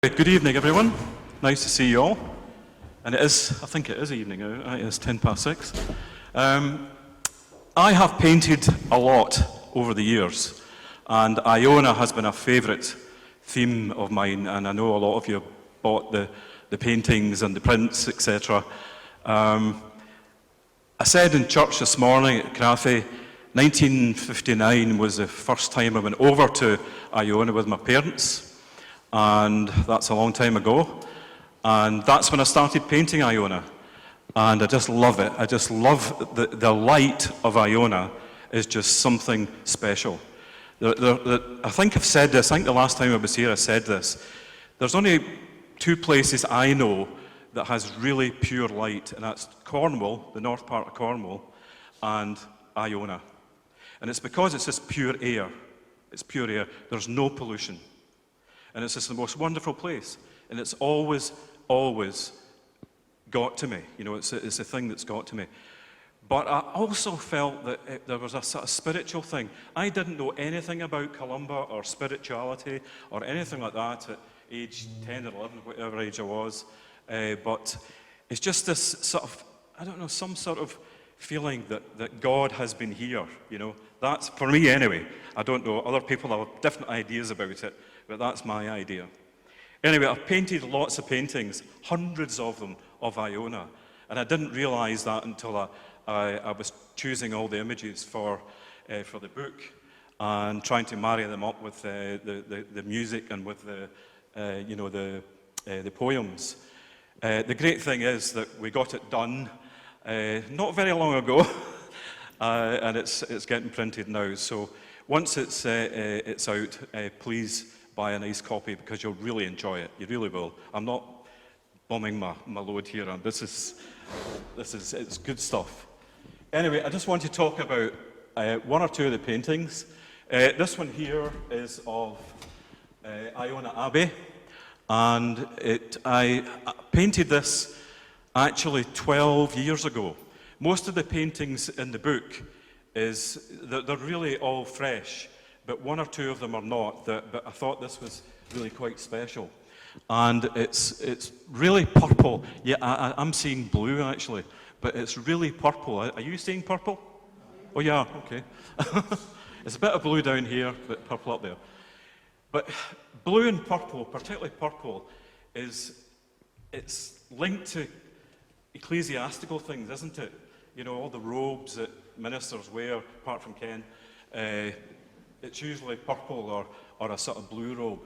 Good evening, everyone. Nice to see you all. And I think it is evening now. It is 6:10. I have painted a lot over the years, and Iona has been a favourite theme of mine, and I know a lot of you bought the paintings and the prints, etc. I said in church this morning at Crathie, 1959 was the first time I went over to Iona with my parents. And that's a long time ago. And that's when I started painting Iona. And I just love it. I just love the light of Iona is just something special. I think I've said this, I think the last time I was here I said this. There's only two places I know that has really pure light, and that's Cornwall, the north part of Cornwall, and Iona. And it's because it's just pure air. It's pure air. There's no pollution. And it's just the most wonderful place. And it's always, always got to me. You know, it's a thing that's got to me. But I also felt that there was a sort of spiritual thing. I didn't know anything about Columba or spirituality or anything like that at age 10 or 11, whatever age I was. But it's just this sort of, I don't know, some sort of feeling that God has been here, you know. That's, for me anyway. I don't know, other people have different ideas about it. But that's my idea. Anyway, I've painted lots of paintings, hundreds of them, of Iona. And I didn't realize that until I was choosing all the images for the book and trying to marry them up with the music and with the poems. The great thing is that we got it done not very long ago, and it's getting printed now. So once it's out, please buy a nice copy because you'll really enjoy it. You really will. I'm not bombing my load here, and it's good stuff. Anyway, I just want to talk about one or two of the paintings. This one here is of Iona Abbey, and I painted this actually 12 years ago. Most of the paintings in the book they're really all fresh. But one or two of them are not. But I thought this was really quite special. And it's really purple. Yeah, I'm seeing blue actually, but it's really purple. Are you seeing purple? Oh yeah, okay. It's a bit of blue down here, but purple up there. But blue and purple, particularly purple, it's linked to ecclesiastical things, isn't it? You know, all the robes that ministers wear, apart from Ken. It's usually purple or a sort of blue robe.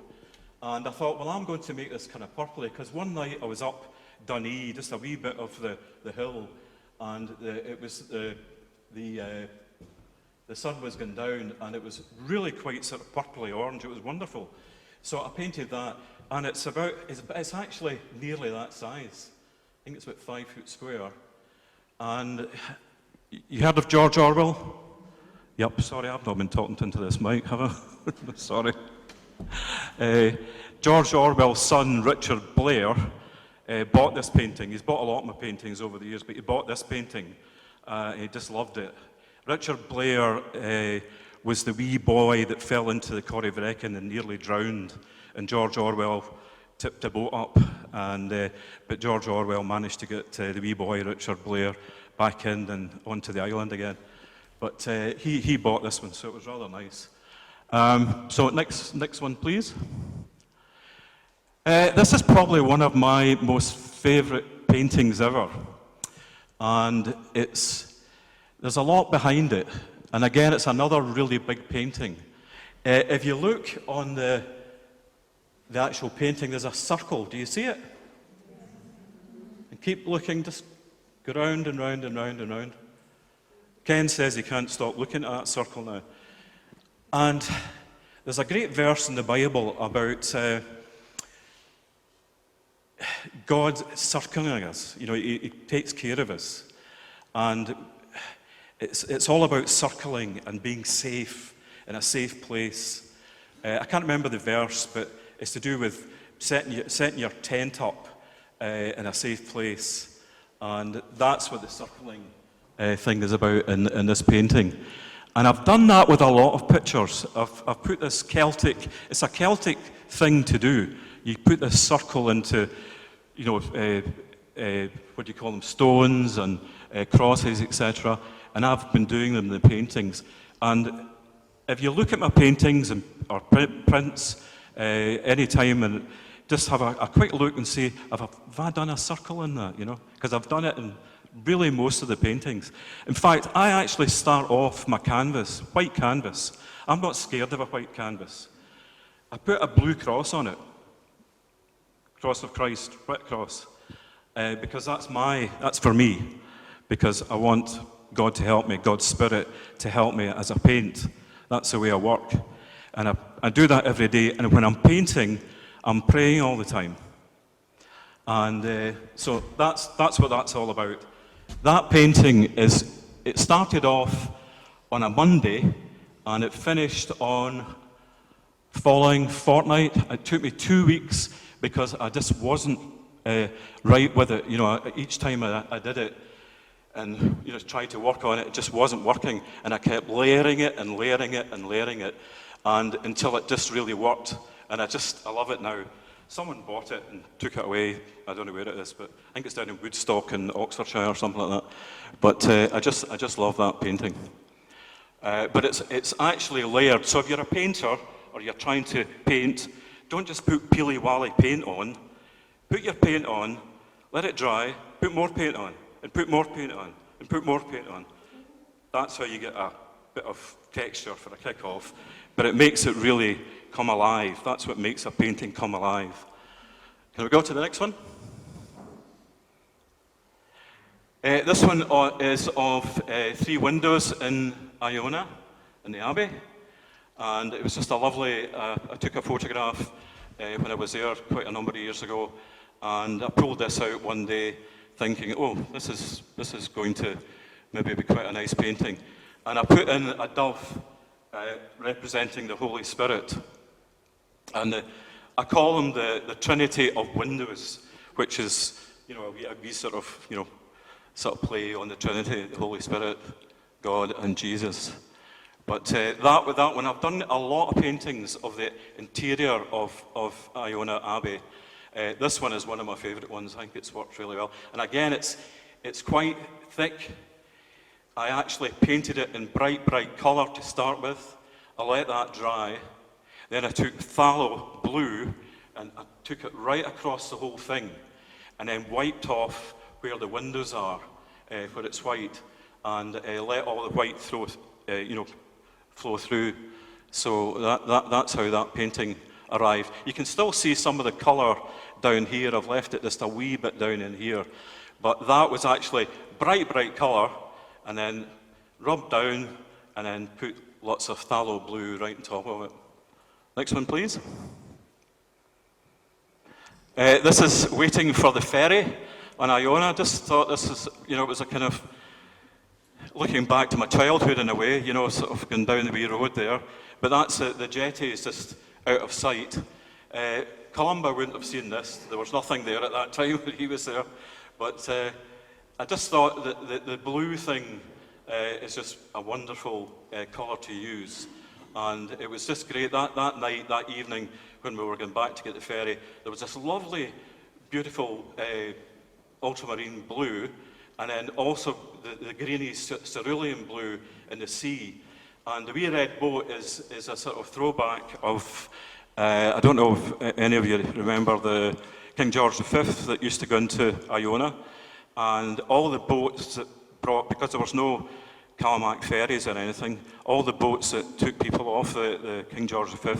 And I thought, well, I'm going to make this kind of purpley, because one night I was up Dunedin, just a wee bit of the hill, and it was the sun was going down, and it was really quite sort of purpley orange. It was wonderful. So I painted that, and it's actually nearly that size. I think it's about 5 foot square. And you heard of George Orwell? Yep, sorry, I've not been talking into this mic, have I? Sorry. George Orwell's son, Richard Blair, bought this painting. He's bought a lot of my paintings over the years, but he bought this painting. He just loved it. Richard Blair was the wee boy that fell into the Corryvreckan and nearly drowned, and George Orwell tipped a boat up, but George Orwell managed to get the wee boy, Richard Blair, back in and onto the island again. But he bought this one, so it was rather nice. So next one, please. This is probably one of my most favourite paintings ever. And there's a lot behind it. And again, it's another really big painting. If you look on the actual painting, there's a circle. Do you see it? And keep looking, just go round and round and round and round. Ken says he can't stop looking at that circle now. And there's a great verse in the Bible about God circling us. You know, he takes care of us. And it's all about circling and being safe, in a safe place. I can't remember the verse, but it's to do with setting your tent up in a safe place. And that's what the circling thing is about in this painting. And I've done that with a lot of pictures. I've put this Celtic, it's a Celtic thing to do, you put this circle into, you know, what do you call them, stones and crosses, etc. And I've been doing them in the paintings. And if you look at my paintings or prints any time and just have a quick look and say, have I done a circle in that, you know? Because I've done it in really most of the paintings. In fact, I actually start off my canvas, white canvas. I'm not scared of a white canvas. I put a blue cross on it, cross of Christ, white cross, because that's for me, because I want God to help me, God's Spirit to help me as I paint. That's the way I work. And I do that every day, and when I'm painting, I'm praying all the time. And so that's what that's all about. That painting it started off on a Monday, and it finished on following fortnight. It took me 2 weeks because I just wasn't right with it. You know, each time I did it and, you know, tried to work on it, it just wasn't working. And I kept layering it and layering it and layering it, and until it just really worked. And I love it now. Someone bought it and took it away. I don't know where it is, but I think it's down in Woodstock in Oxfordshire or something like that. But I just love that painting. But it's actually layered. So if you're a painter or you're trying to paint, don't just put peely-wally paint on. Put your paint on, let it dry, put more paint on, and put more paint on, and put more paint on. That's how you get a bit of texture for a kick-off. But it makes it really come alive. That's what makes a painting come alive. Can we go to the next one? This one is of 3 windows in Iona, in the Abbey. And it was just a lovely, I took a photograph when I was there quite a number of years ago. And I pulled this out one day thinking, oh, this is going to maybe be quite a nice painting. And I put in a dove representing the Holy Spirit. And I call them the Trinity of Windows, which is, you know, a wee sort of play on the Trinity, the Holy Spirit, God, and Jesus. But that one, I've done a lot of paintings of the interior of Iona Abbey. This one is one of my favourite ones. I think it's worked really well. And again, it's quite thick. I actually painted it in bright colour to start with. I let that dry. Then I took phthalo blue and I took it right across the whole thing, and then wiped off where the windows are, where it's white, and let all the white flow through. So that's how that painting arrived. You can still see some of the colour down here. I've left it just a wee bit down in here, but that was actually bright colour, and then rubbed down, and then put lots of phthalo blue right on top of it. Next one, please. This is waiting for the ferry on Iona. I just thought this is, you know, it was a kind of looking back to my childhood in a way, you know, sort of going down the wee road there. But that's the jetty is just out of sight. Columba wouldn't have seen this. There was nothing there at that time when he was there. But I just thought that the blue thing is just a wonderful colour to use. And it was just great. That night, that evening, when we were going back to get the ferry, there was this lovely, beautiful ultramarine blue, and then also the greeny cerulean blue in the sea. And the wee red boat is a sort of throwback of, I don't know if any of you remember the King George V that used to go into Iona, and all the boats that brought, because there was no Calamac ferries or anything, all the boats that took people off the King George V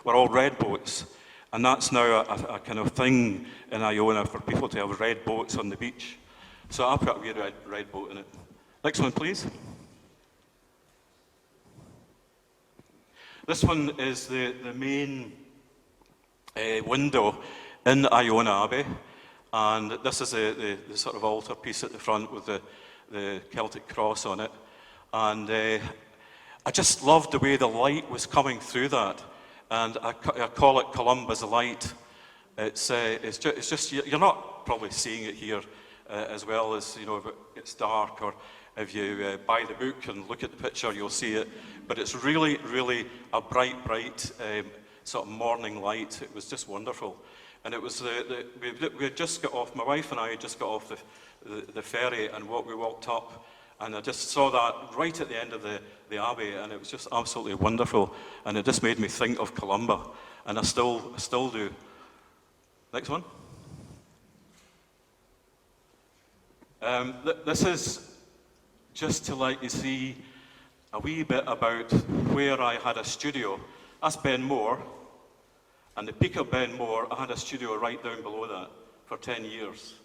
were all red boats. And that's now a kind of thing in Iona for people to have red boats on the beach. So I put a wee red boat in it. Next one, please. This one is the main window in Iona Abbey. And this is the sort of altar piece at the front with the Celtic cross on it. And I just loved the way the light was coming through that. And I call it Columba's light. It's just, you're not probably seeing it here as well as, you know, if it's dark, or if you buy the book and look at the picture, you'll see it. But it's really a bright sort of morning light. It was just wonderful. And it was, we had just got off, my wife and I had just got off the ferry, and we walked up, and I just saw that right at the end of the abbey, and it was just absolutely wonderful, and it just made me think of Columba, and I still do. Next one. This is just to let you see a wee bit about where I had a studio. That's Ben More, and the peak of Ben More, I had a studio right down below that for 10 years.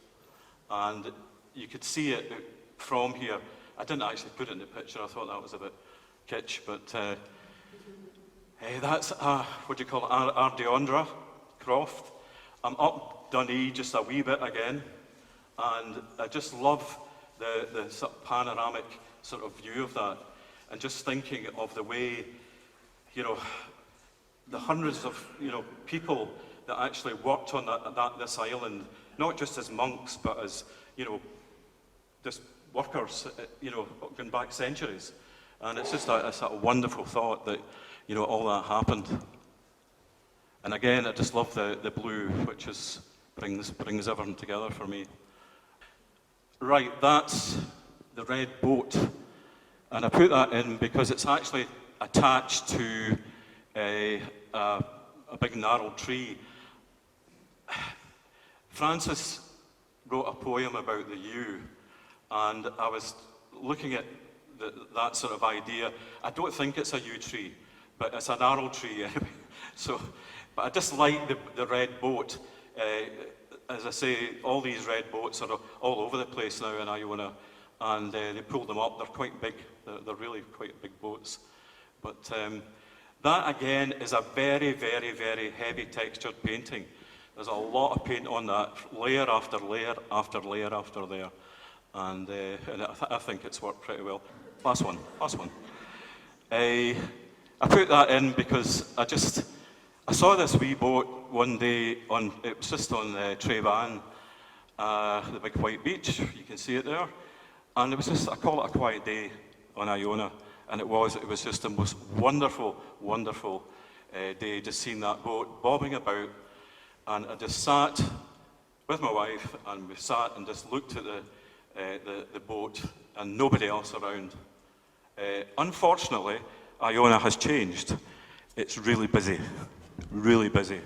And you could see it from here. I didn't actually put it in the picture, I thought that was a bit kitsch, but that's, what do you call it, Ardeondra Croft. I'm up Dundee just a wee bit again, and I just love the sort of panoramic sort of view of that, and just thinking of the way, you know, the hundreds of, you know, people that actually worked on this island, not just as monks, but as, you know, just workers, you know, going back centuries. And it's just a sort of wonderful thought that, you know, all that happened. And again, I just love the blue, which is brings everything together for me. Right, that's the red boat. And I put that in because it's actually attached to a big gnarled tree. Francis wrote a poem about the yew, and I was looking at that sort of idea. I don't think it's a yew tree, but it's a gnarled tree anyway. So, but I just like the red boat. As I say, all these red boats are all over the place now in Iona, and they pulled them up. They're quite big. They're really quite big boats. But that again is a very, very, very heavy textured painting. There's a lot of paint on that, layer after layer after layer after layer. And I think it's worked pretty well. Last one. I put that in because I saw this wee boat one day it was just on Trevan, the big white beach, you can see it there. And it was just, I call it a quiet day on Iona. And it was just the most wonderful, wonderful day, just seeing that boat bobbing about. And I just sat with my wife, and we sat and just looked at the boat, and nobody else around. Unfortunately, Iona has changed. It's really busy, really busy.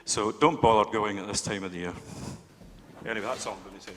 So don't bother going at this time of the year. Anyway, that's all I'm going to say.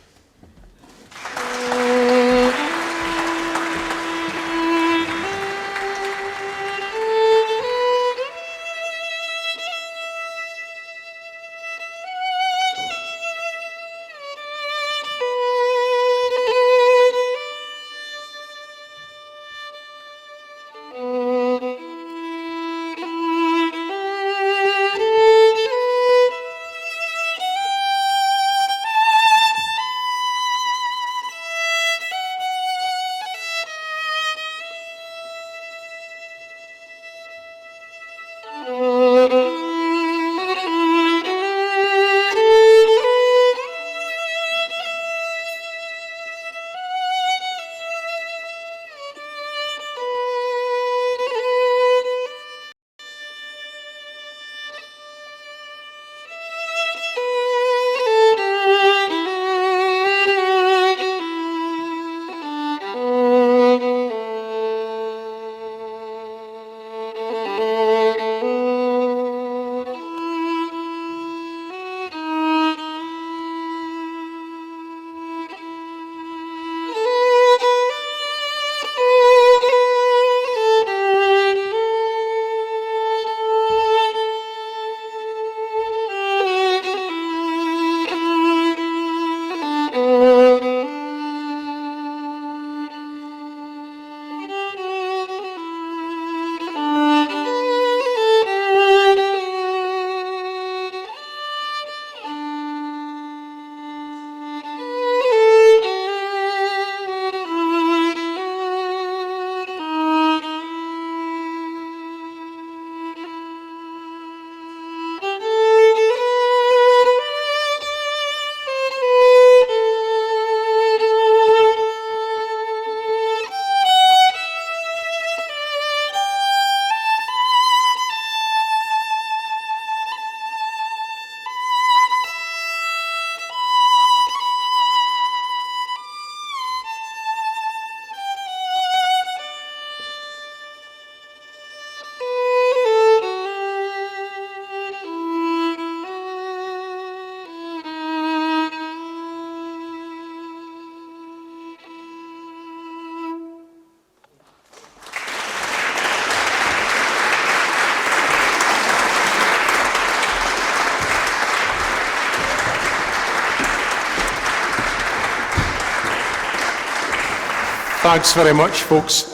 Thanks very much, folks.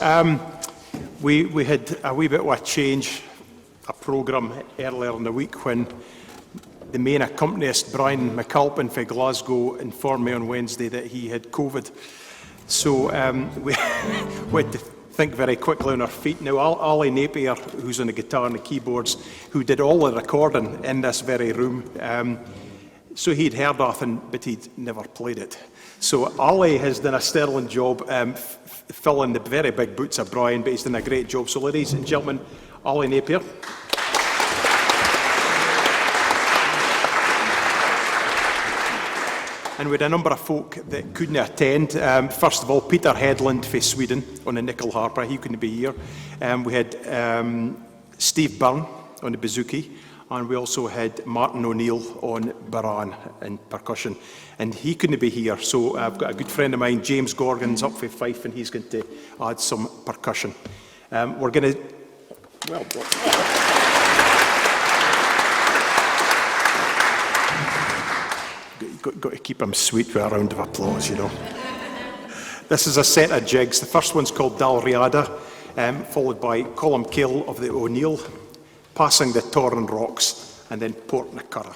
We had a wee bit of a change, a programme earlier in the week when the main accompanist, Brian McAlpin from Glasgow, informed me on Wednesday that he had COVID. So we had to think very quickly on our feet. Now, Ollie Napier, who's on the guitar and the keyboards, who did all the recording in this very room, so he'd heard nothing, but he'd never played it. So Ollie has done a sterling job filling the very big boots of Brian, but he's done a great job. So ladies and gentlemen, Ollie Napier. And we had a number of folk that couldn't attend. First of all, Peter Hedlund from Sweden on the nickel harper, he couldn't be here. We had Steve Byrne on the bouzouki, and we also had Martin O'Neill on baran and percussion, and he couldn't be here. So I've got a good friend of mine, James Gorgon's up for Fife, and he's going to add some percussion. We're going to, well, got to keep him sweet with a round of applause, you know. This is a set of jigs. The first one's called Dalriada, followed by Colm Cille of the O'Neill, Passing the Torren Rocks, and then Port na Curra.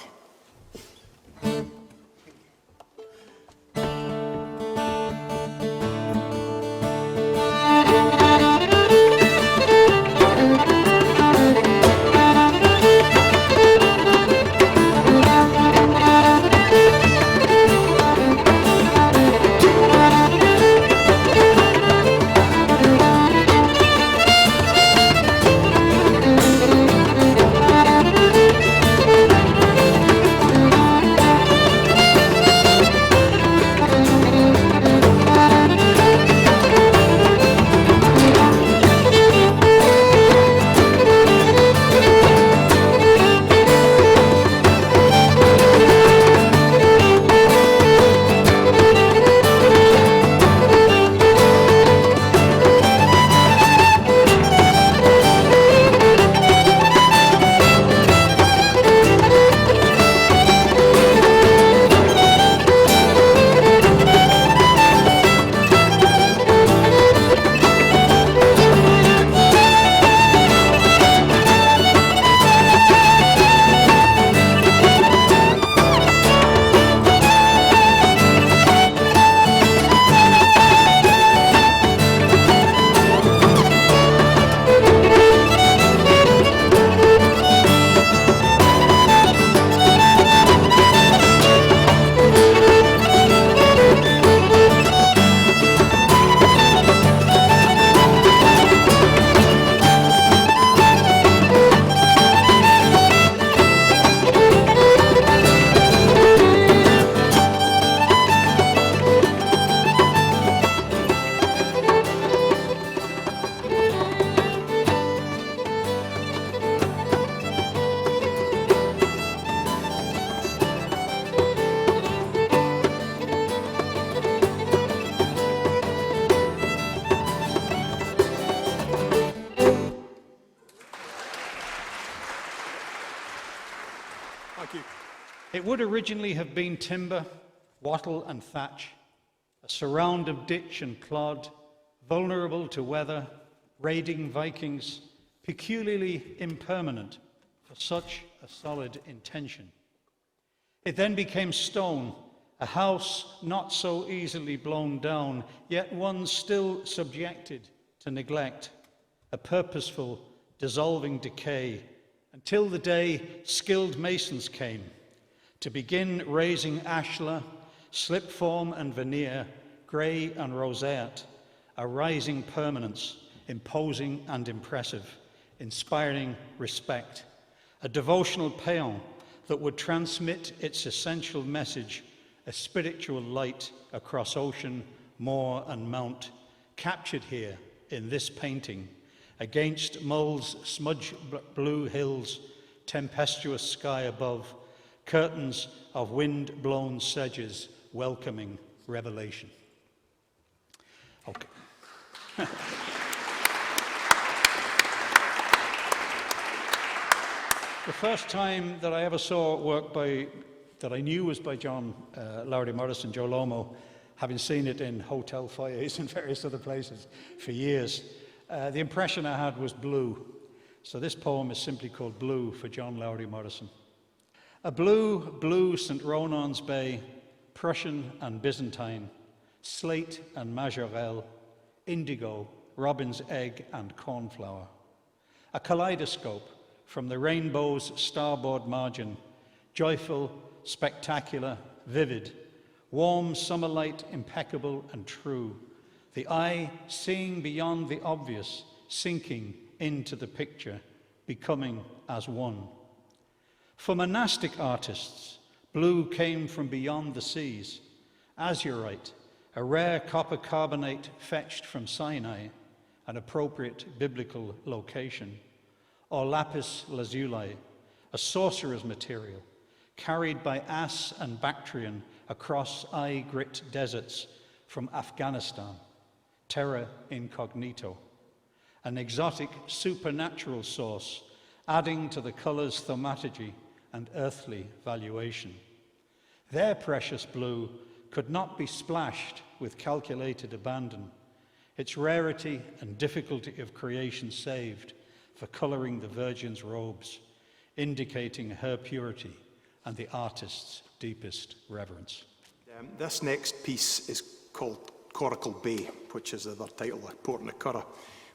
It would originally have been timber, wattle and thatch, a surround of ditch and clod, vulnerable to weather, raiding Vikings, peculiarly impermanent for such a solid intention. It then became stone, a house not so easily blown down, yet one still subjected to neglect, a purposeful, dissolving decay, until the day skilled masons came to begin raising ashlar, slipform and veneer, grey and roseate, a rising permanence, imposing and impressive, inspiring respect, a devotional paean that would transmit its essential message, a spiritual light across ocean, moor and mount, captured here in this painting, against Mull's smudge blue hills, tempestuous sky above, curtains of wind-blown sedges welcoming revelation. Okay. The first time that I ever saw work that I knew was by John Lowrie Morrison, JoLoMo, having seen it in hotel foyers and various other places for years. The impression I had was blue. So this poem is simply called Blue for John Lowrie Morrison. A blue, blue St Ronan's Bay, Prussian and Byzantine, slate and majorelle, indigo, robin's egg and cornflower. A kaleidoscope from the rainbow's starboard margin, joyful, spectacular, vivid, warm summer light, impeccable and true, the eye seeing beyond the obvious, sinking into the picture, becoming as one. For monastic artists, blue came from beyond the seas, azurite, a rare copper carbonate fetched from Sinai, an appropriate biblical location, or lapis lazuli, a sorcerer's material, carried by Ass and Bactrian across eye-grit deserts from Afghanistan, terra incognito, an exotic supernatural source, adding to the color's thaumaturgy and earthly valuation. Their precious blue could not be splashed with calculated abandon, its rarity and difficulty of creation saved for coloring the Virgin's robes, indicating her purity and the artist's deepest reverence. This next piece is called Coracle Bay, which is the other title of Port na Curra,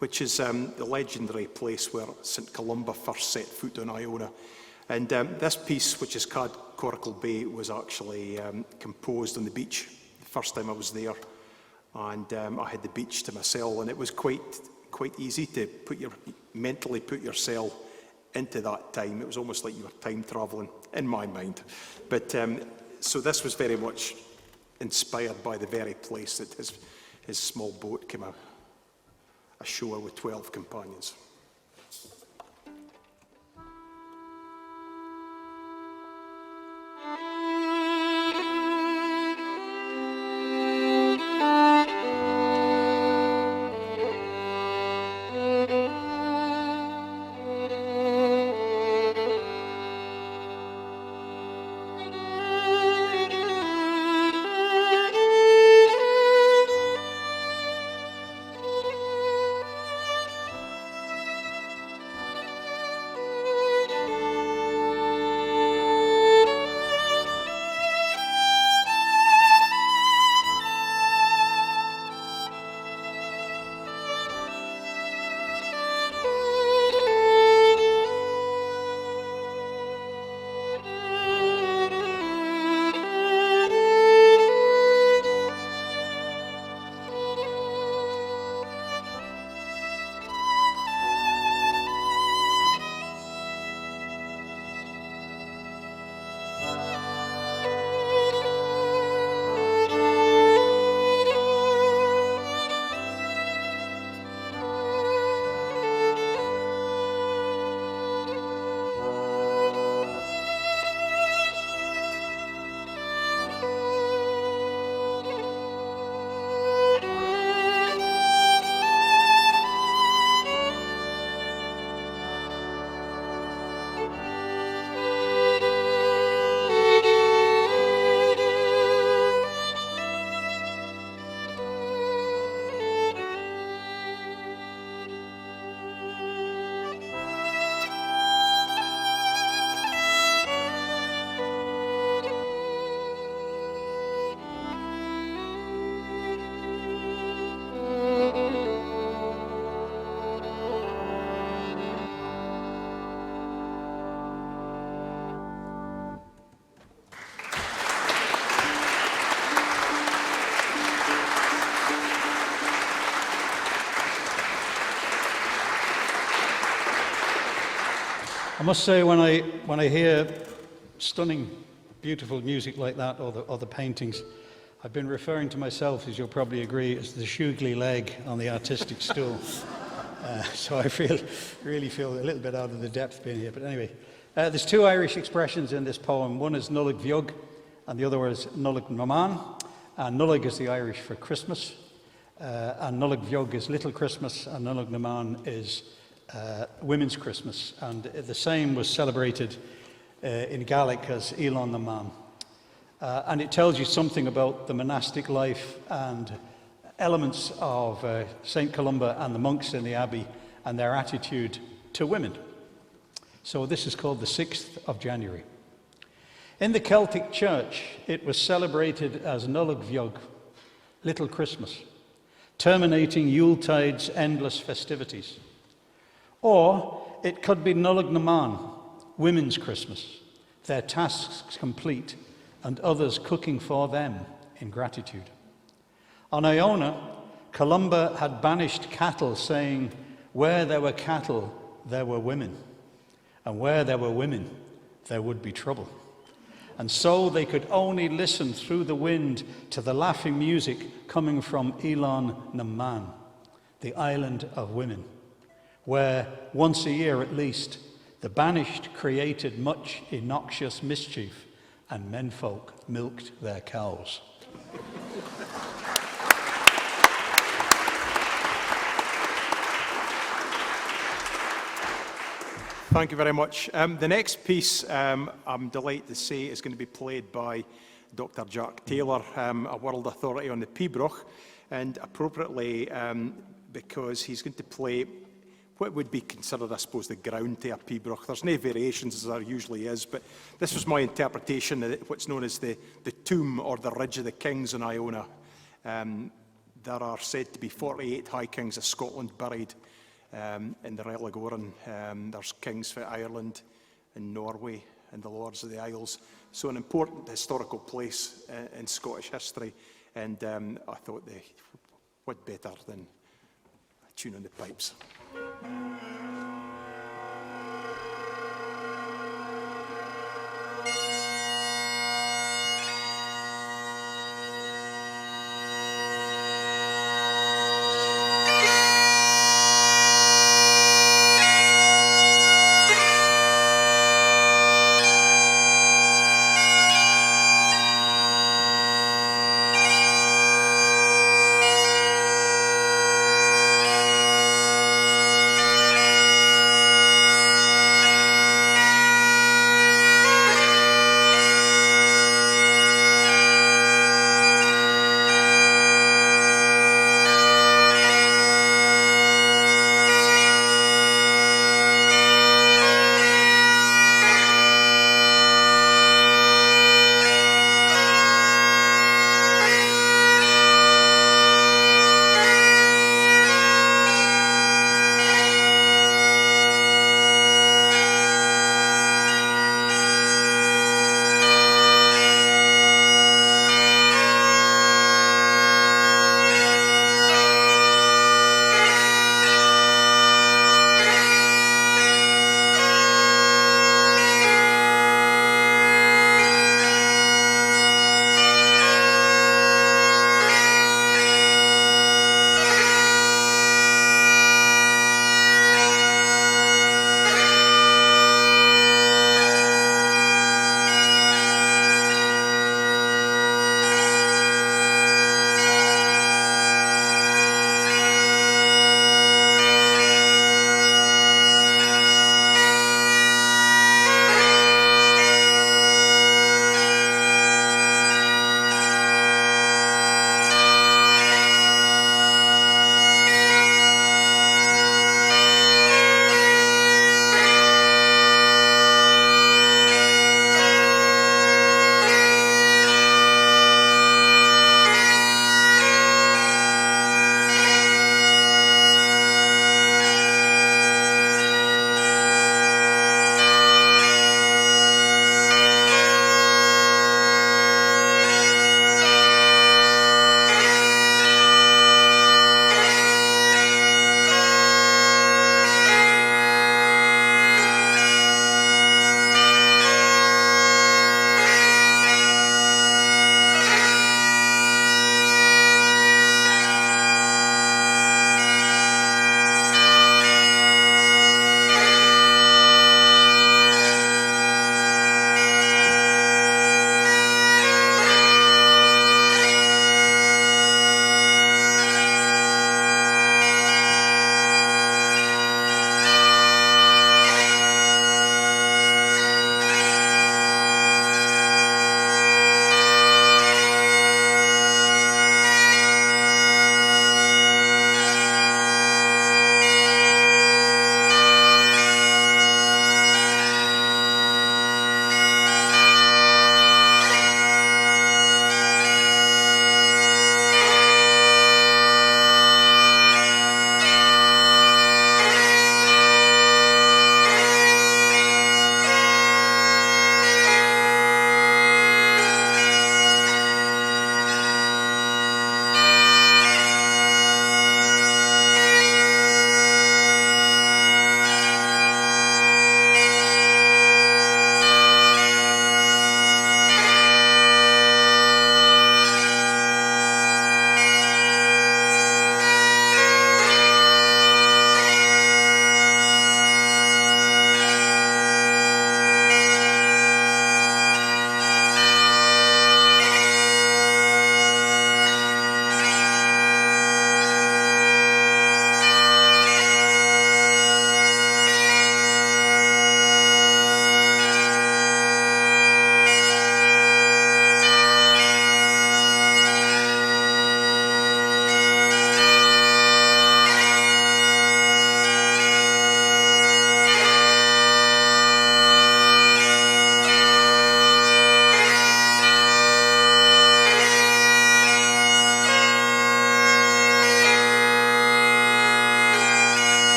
which is the legendary place where St Columba first set foot on Iona. And this piece, which is called Coracle Bay, was actually composed on the beach the first time I was there. And I had the beach to myself, and it was quite easy to mentally put yourself into that time. It was almost like you were time traveling in my mind. But so this was very much inspired by the very place that his small boat came ashore with 12 companions. I must say, when I hear stunning, beautiful music like that, or the paintings, I've been referring to myself, as you'll probably agree, as the shugly leg on the artistic stool. So I really feel a little bit out of the depth being here. But anyway, there's two Irish expressions in this poem. One is Nullig Bheag, and the other one is Nullig Naman. And Nullig is the Irish for Christmas, and Nullig Bheag is Little Christmas, and Nullig Naman is Women's Christmas. And the same was celebrated in Gaelic as Elon Naman. and it tells you something about the monastic life and elements of St Columba and the monks in the abbey and their attitude to women. So this is called the 6th of January. In the Celtic Church, it was celebrated as Nullag Bheag, Little Christmas, terminating Yuletide's endless festivities. Or it could be Nullag Naman, Women's Christmas, their tasks complete and others cooking for them in gratitude. On Iona, Columba had banished cattle, saying, "Where there were cattle, there were women, and where there were women, there would be trouble." And so they could only listen through the wind to the laughing music coming from Elon Naman, the island of women, where once a year at least, the banished created much innoxious mischief and menfolk milked their cows. Thank you very much. The next piece, I'm delighted to say, is going to be played by Dr. Jack Taylor, a world authority on the pibroch, and appropriately because he's going to play what would be considered, I suppose, the ground to a pibroch. There's no variations as there usually is, but this was my interpretation of what's known as the tomb or the Ridge of the Kings in Iona. There are said to be 48 high kings of Scotland buried in the Religoran. There's kings for Ireland and Norway and the Lords of the Isles. So an important historical place in Scottish history. And I thought, what better than a tune on the pipes.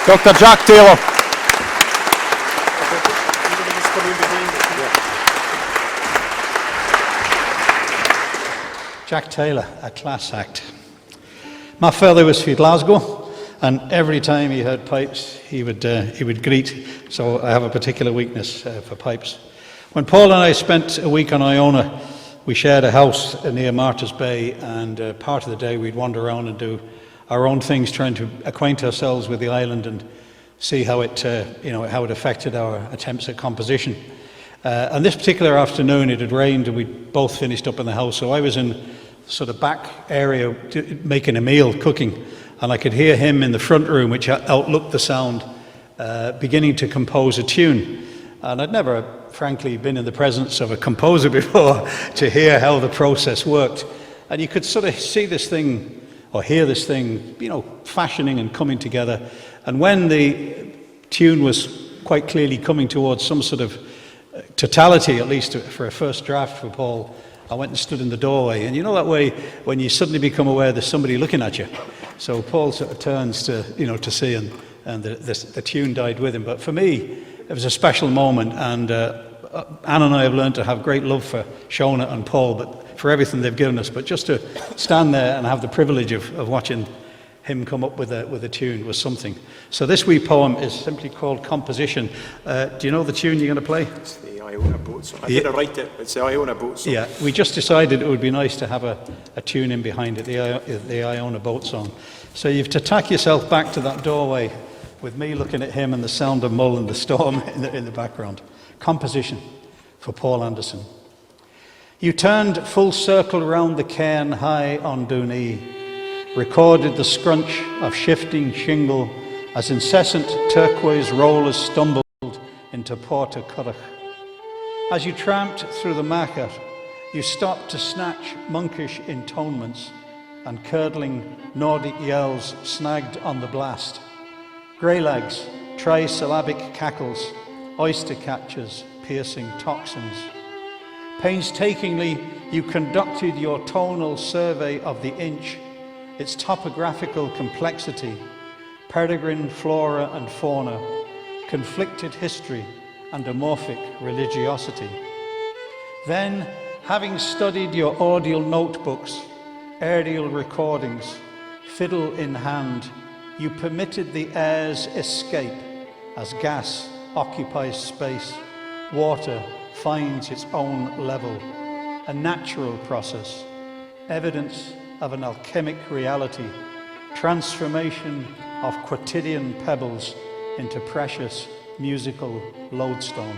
Dr. Jack Taylor. Jack Taylor, a class act. My father was from Glasgow, and every time he heard pipes, he would greet. So I have a particular weakness for pipes. When Paul and I spent a week on Iona, we shared a house near Martyrs Bay, and part of the day we'd wander around and do our own things, trying to acquaint ourselves with the island and see how it affected our attempts at composition. And this particular afternoon, it had rained, and we'd both finished up in the house. So I was in sort of back area making a meal, cooking, and I could hear him in the front room, which outlooked the sound, beginning to compose a tune. And I'd never, frankly, been in the presence of a composer before to hear how the process worked. And you could sort of see this thing, or hear this thing, fashioning and coming together. And when the tune was quite clearly coming towards some sort of totality, at least for a first draft for Paul, I went and stood in the doorway. And you know that way when you suddenly become aware there's somebody looking at you. So Paul sort of turns to see, and the tune died with him. But for me, it was a special moment, and Anne and I have learned to have great love for Shona and Paul, but for everything they've given us. But just to stand there and have the privilege of watching him come up with a tune was something. So this wee poem is simply called Composition. Do you know the tune you're going to play? It's the Iona Boat Song. I didn't write it. It's the Iona Boat Song. Yeah, we just decided it would be nice to have a tune in behind it, the Iona Boat Song. So you've to tack yourself back to that doorway with me looking at him and the sound of Mull and the storm in the background. Composition for Paul Anderson. You turned full circle round the cairn high on Doonee, recorded the scrunch of shifting shingle as incessant turquoise rollers stumbled into Porta Currach. As you tramped through the market, you stopped to snatch monkish intonements and curdling Nordic yells snagged on the blast. Greylags, trisyllabic cackles, oyster catchers, piercing toxins. Painstakingly, you conducted your tonal survey of the inch, its topographical complexity, peregrine flora and fauna, conflicted history, and amorphic religiosity. Then, having studied your audial notebooks, aerial recordings, fiddle in hand, you permitted the air's escape as gas occupies space, water finds its own level, a natural process, evidence of an alchemic reality, transformation of quotidian pebbles into precious musical lodestone.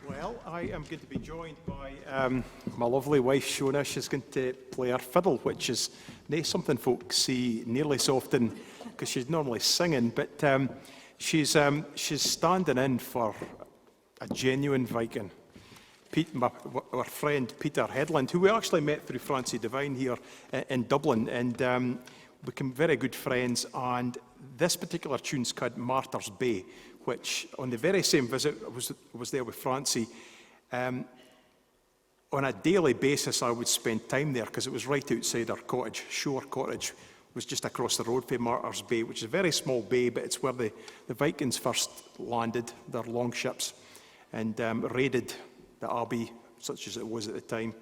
Well, I am going to be joined by my lovely wife, Shona. She's going to play her fiddle, which is not something folks see nearly so often because she's normally singing, but she's standing in for a genuine Viking. Our friend Peter Headland, who we actually met through Francy Devine here in Dublin, and became very good friends. And this particular tune's called Martyrs Bay, which on the very same visit I was there with Francy. On a daily basis, I would spend time there because it was right outside our cottage. Shore Cottage was just across the road from Martyrs Bay, which is a very small bay, but it's where the Vikings first landed their longships and raided the abbey, such as it was at the time.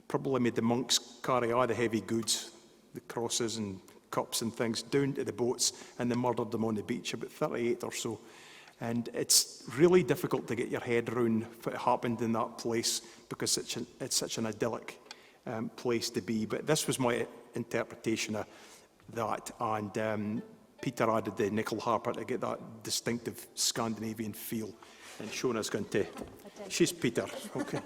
Probably made the monks carry all the heavy goods, the crosses and cups and things, down to the boats, and they murdered them on the beach, about 38 or so. And it's really difficult to get your head around what happened in that place because it's such an idyllic place to be. But this was my interpretation of that. And Peter added the nickel harper to get that distinctive Scandinavian feel. And Shona's going to... She's Peter. Okay.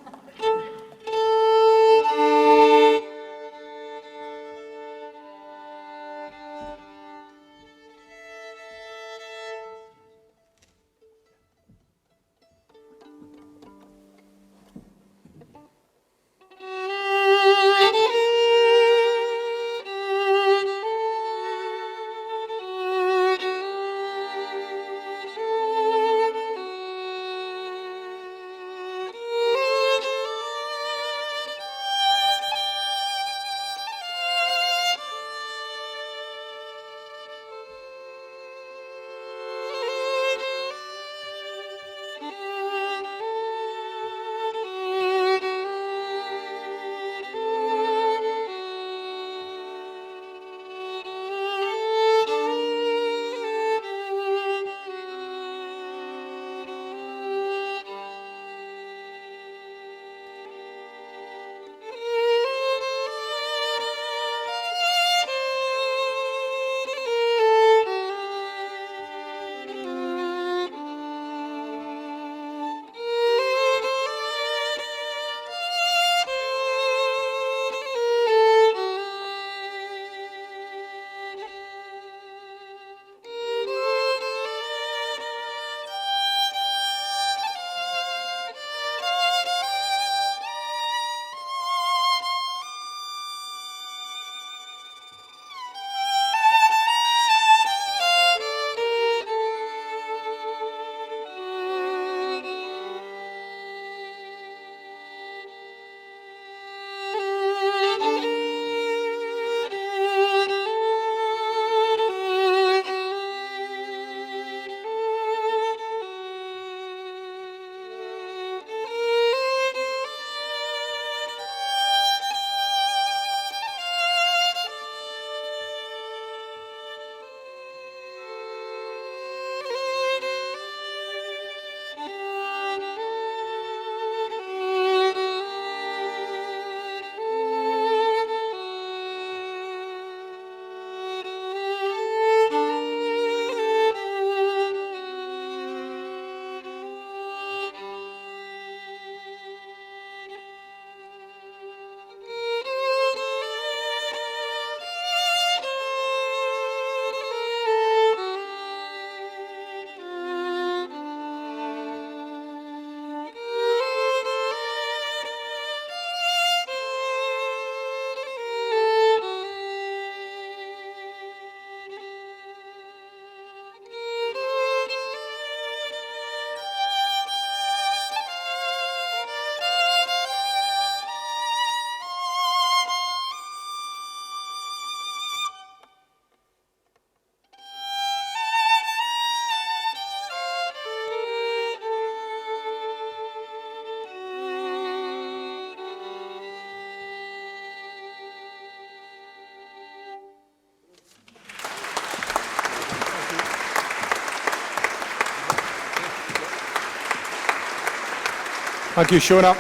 Thank you, Shona.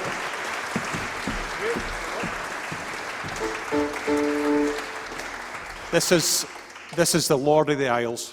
This is the Lord of the Isles.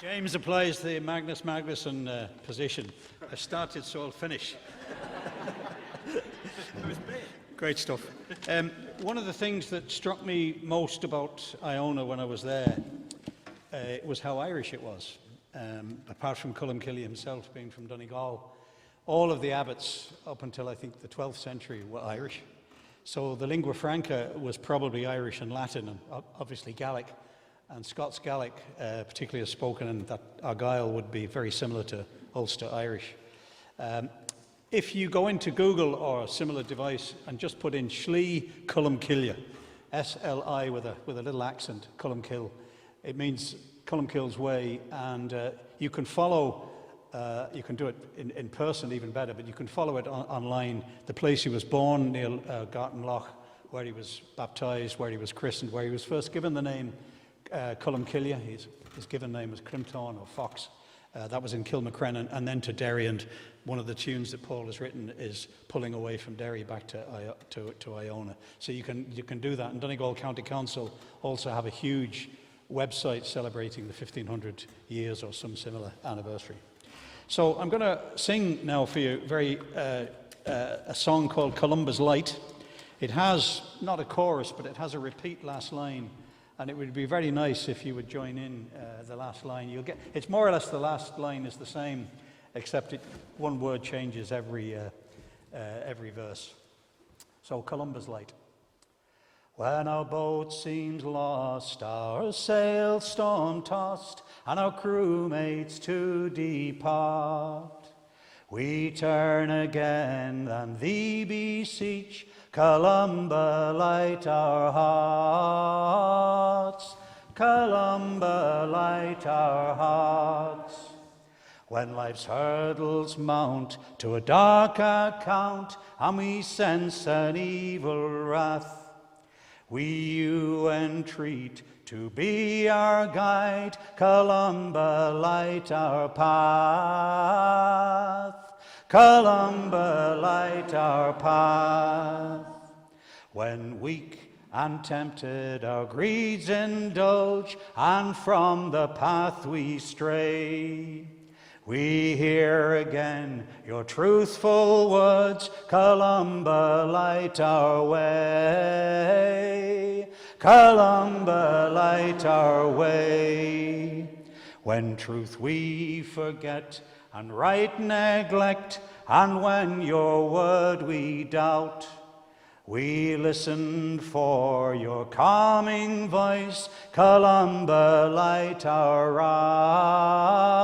James applies the Magnus Magnuson position. I started, so I'll finish. Great stuff. One of the things that struck me most about Iona when I was there was how Irish it was. Apart from Colm Cille himself being from Donegal, all of the abbots up until I think the 12th century were Irish. So the lingua franca was probably Irish and Latin, and obviously Gaelic. And Scots Gaelic, particularly as spoken in that Argyll, would be very similar to Ulster Irish. If you go into Google or a similar device and just put in Slí Colm Cille, S-L-I with a little accent, Colm Cille, it means Colm Cille's way, and you can follow, you can do it in person even better, but you can follow it online, the place he was born, near Gartenloch, where he was baptised, where he was christened, where he was first given the name Colm Cille. His given name was Crimton or Fox. That was in Kilmacrennan, and then to Derry, and one of the tunes that Paul has written is pulling away from Derry back to Iona. So you can do that. And Donegal County Council also have a huge website celebrating the 1500 years or some similar anniversary. So I'm going to sing now for you a song called Columba's Light. It has not a chorus, but it has a repeat last line. And it would be very nice if you would join in the last line. It's more or less the last line is the same except one word changes every verse. So Columba's Light. When our boat seems lost, our sails storm-tossed, and our crewmates to depart, we turn again and thee beseech, Columba, light our hearts. Columba, light our hearts. When life's hurdles mount to a dark account, and we sense an evil wrath, we you entreat to be our guide. Columba, light our path. Columba, light our path. When weak and tempted our greeds indulge, and from the path we stray, we hear again your truthful words. Columba, light our way. Columba, light our way. When truth we forget and right neglect, and when your word we doubt, we listen for your calming voice. Columba, light our route.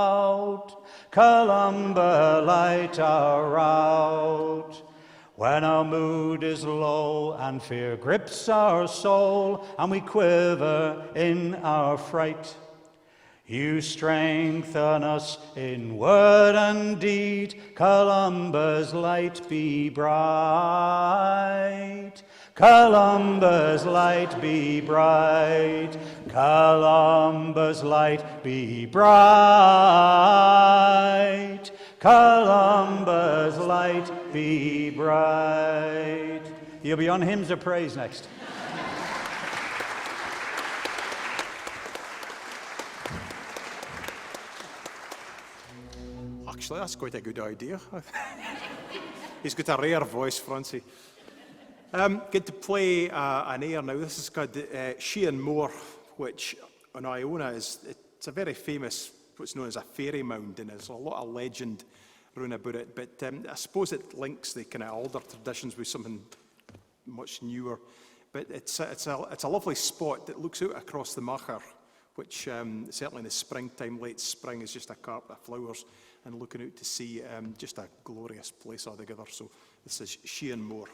Columba, light our route. When our mood is low and fear grips our soul, and we quiver in our fright, you strengthen us in word and deed. Columba's light be bright. Columba's light be bright. Columba's light be bright. Columba's light be bright. You'll be on Hymns of Praise next. Actually, that's quite a good idea. He's got a rare voice, Francy. Get to play an air now. This is called She and More, which on Iona it's a very famous, what's known as a fairy mound, and there's a lot of legend round about it. But I suppose it links the kind of older traditions with something much newer. But it's a lovely spot that looks out across the Macher, which certainly in the springtime, late spring, is just a carpet of flowers, and looking out to sea, just a glorious place altogether. So this is She and More.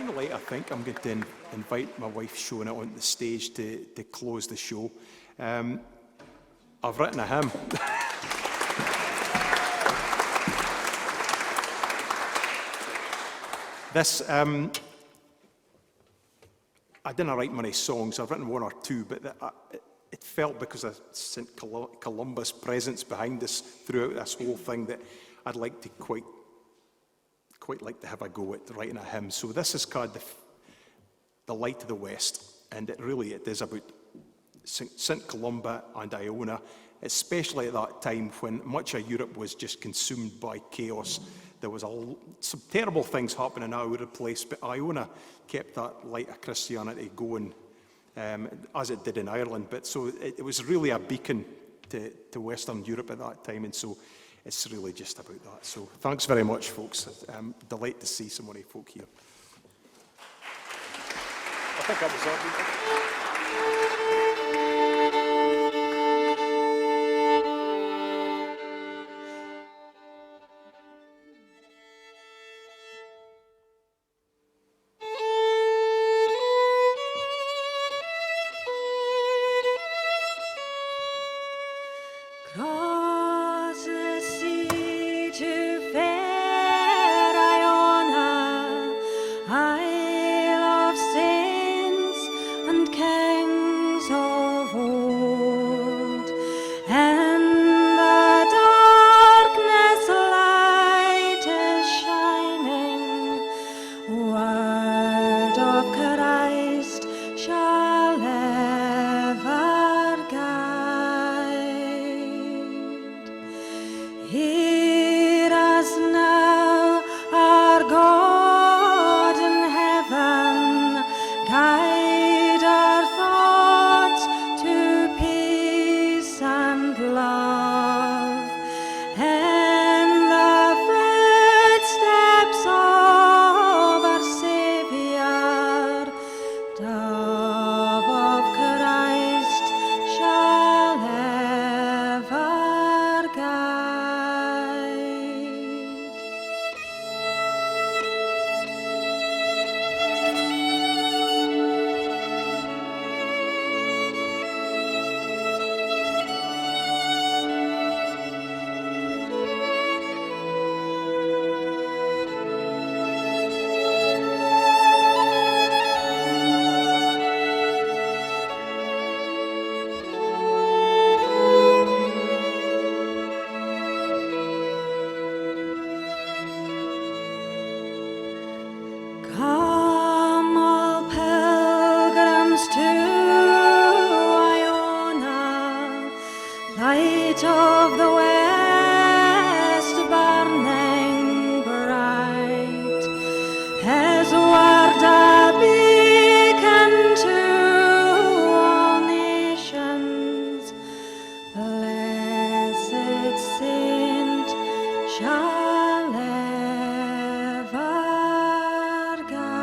finally, I think I'm going to invite my wife Shona onto the stage to close the show. I've written a hymn. This, I didn't write many songs, I've written one or two, but it felt, because of St Columba's presence behind us throughout this whole thing, that I'd like to quite like to have a go at writing a hymn. So this is called The Light of the West, and it is about St Columba and Iona, especially at that time when much of Europe was just consumed by chaos. There was some terrible things happening all over the place, but Iona kept that light of Christianity going, as it did in Ireland. But so it was really a beacon to Western Europe at that time, and so it's really just about that. So thanks very much, folks. Delight to see so many folk here. I think that was all. Cross the sea to fair Iona, Isle of saints and kings of old, and the darkness light is shining, word of Christ shall ever guide. Hear us now, our God in heaven, guide our thoughts to peace and love, and the footsteps of our Saviour, dove of Christ, shall ever guide. Come, all pilgrims to Iona, light of the west burning bright, as word a beacon to all nations. Blessed Saint shall ever guide.